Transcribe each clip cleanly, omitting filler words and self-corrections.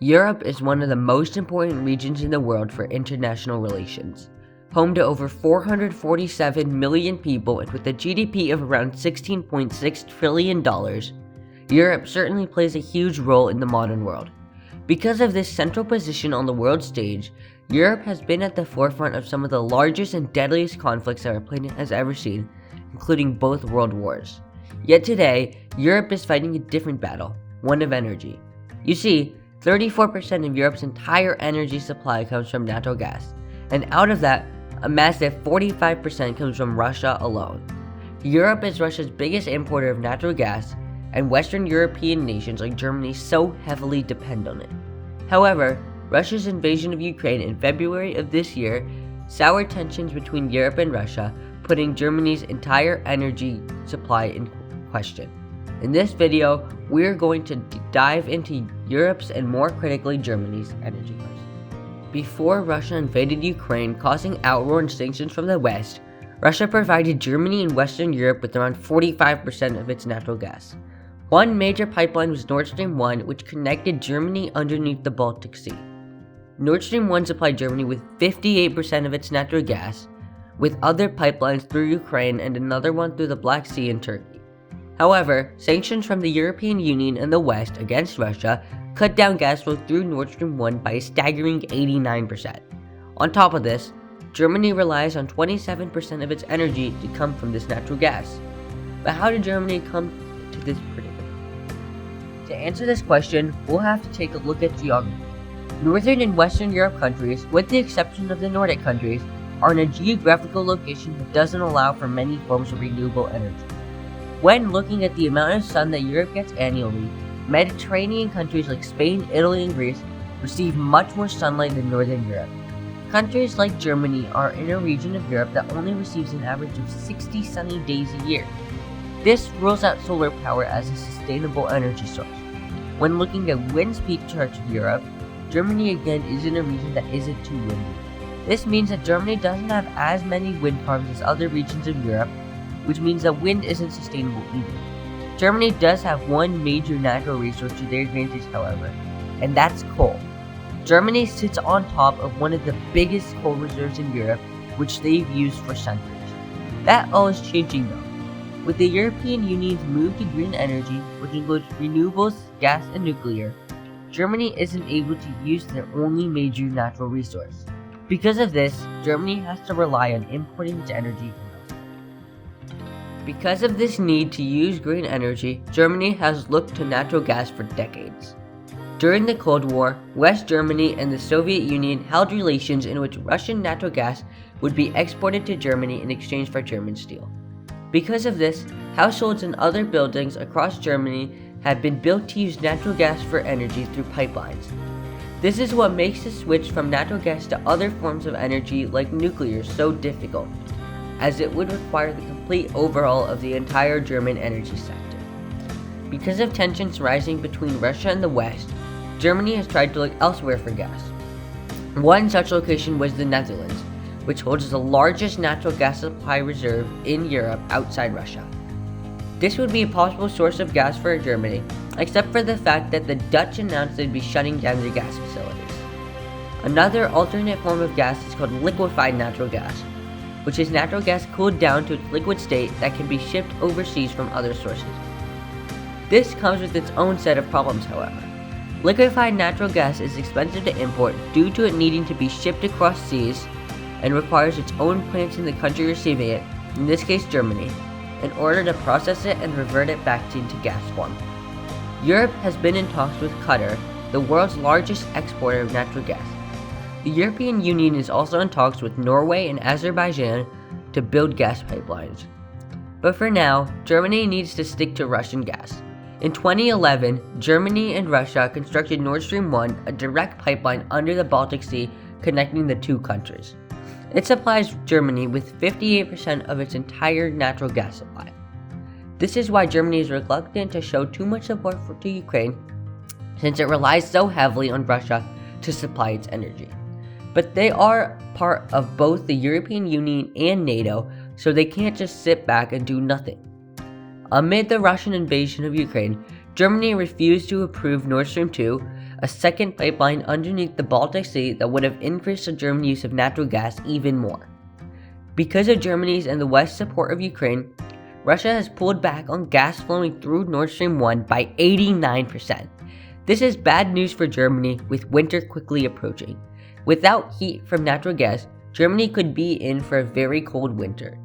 Europe is one of the most important regions in the world for international relations. Home to over 447 million people and with a GDP of around $16.6 trillion, Europe certainly plays a huge role in the modern world. Because of this central position on the world stage, Europe has been at the forefront of some of the largest and deadliest conflicts that our planet has ever seen, including both world wars. Yet today, Europe is fighting a different battle, one of energy. You see, 34% of Europe's entire energy supply comes from natural gas, and out of that, a massive 45% comes from Russia alone. Europe is Russia's biggest importer of natural gas, and Western European nations like Germany so heavily depend on it. However, Russia's invasion of Ukraine in February of this year soured tensions between Europe and Russia, putting Germany's entire energy supply in question. In this video, we're going to dive into Europe's and more critically Germany's energy crisis. Before Russia invaded Ukraine, causing outroar and sanctions from the West, Russia provided Germany and Western Europe with around 45% of its natural gas. One major pipeline was Nord Stream 1, which connected Germany underneath the Baltic Sea. Nord Stream 1 supplied Germany with 58% of its natural gas, with other pipelines through Ukraine and another one through the Black Sea and Turkey. However, sanctions from the European Union and the West against Russia cut down gas flow through Nord Stream 1 by a staggering 89%. On top of this, Germany relies on 27% of its energy to come from this natural gas. But how did Germany come to this predicament? To answer this question, we'll have to take a look at geography. Northern and Western Europe countries, with the exception of the Nordic countries, are in a geographical location that doesn't allow for many forms of renewable energy. When looking at the amount of sun that Europe gets annually, Mediterranean countries like Spain, Italy, and Greece receive much more sunlight than Northern Europe. Countries like Germany are in a region of Europe that only receives an average of 60 sunny days a year. This rules out solar power as a sustainable energy source. When looking at wind speed charts of Europe, Germany again is in a region that isn't too windy. This means that Germany doesn't have as many wind farms as other regions of Europe, which means that wind isn't sustainable either. Germany does have one major natural resource to their advantage, however, and that's coal. Germany sits on top of one of the biggest coal reserves in Europe, which they've used for centuries. That all is changing though. With the European Union's move to green energy, which includes renewables, gas, and nuclear, Germany isn't able to use their only major natural resource. Because of this, Germany has to rely on importing its energy from elsewhere. Because of this need to use green energy, Germany has looked to natural gas for decades. During the Cold War, West Germany and the Soviet Union held relations in which Russian natural gas would be exported to Germany in exchange for German steel. Because of this, households and other buildings across Germany have been built to use natural gas for energy through pipelines. This is what makes the switch from natural gas to other forms of energy like nuclear so difficult, as it would require the complete overhaul of the entire German energy sector. Because of tensions rising between Russia and the West, Germany has tried to look elsewhere for gas. One such location was the Netherlands, which holds the largest natural gas supply reserve in Europe outside Russia. This would be a possible source of gas for Germany, except for the fact that the Dutch announced they'd be shutting down their gas facilities. Another alternate form of gas is called liquefied natural gas, which is natural gas cooled down to its liquid state that can be shipped overseas from other sources. This comes with its own set of problems, however. Liquefied natural gas is expensive to import due to it needing to be shipped across seas and requires its own plants in the country receiving it, in this case Germany, in order to process it and revert it back into gas form. Europe has been in talks with Qatar, the world's largest exporter of natural gas. The European Union is also in talks with Norway and Azerbaijan to build gas pipelines. But for now, Germany needs to stick to Russian gas. In 2011, Germany and Russia constructed Nord Stream 1, a direct pipeline under the Baltic Sea connecting the two countries. It supplies Germany with 58% of its entire natural gas supply. This is why Germany is reluctant to show too much support to Ukraine, since it relies so heavily on Russia to supply its energy. But they are part of both the European Union and NATO, so they can't just sit back and do nothing. Amid the Russian invasion of Ukraine, Germany refused to approve Nord Stream 2, a second pipeline underneath the Baltic Sea that would have increased the German use of natural gas even more. Because of Germany's and the West's support of Ukraine, Russia has pulled back on gas flowing through Nord Stream 1 by 89%. This is bad news for Germany, with winter quickly approaching. Without heat from natural gas, Germany could be in for a very cold winter.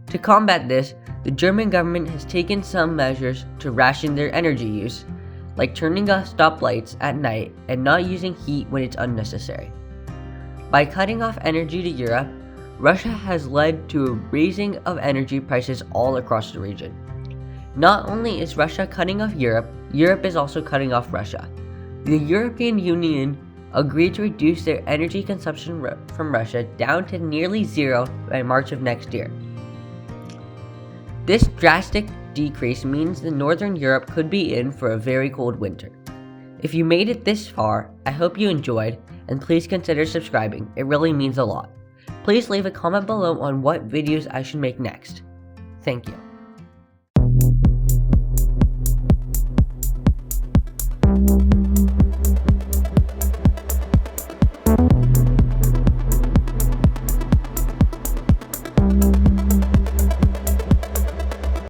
To combat this, the German government has taken some measures to ration their energy use, like turning off stoplights at night and not using heat when it's unnecessary. By cutting off energy to Europe, Russia has led to a raising of energy prices all across the region. Not only is Russia cutting off Europe, Europe is also cutting off Russia. The European Union agreed to reduce their energy consumption from Russia down to nearly zero by March of next year. This drastic decrease means that Northern Europe could be in for a very cold winter. If you made it this far, I hope you enjoyed, and please consider subscribing. It really means a lot. Please leave a comment below on what videos I should make next. Thank you.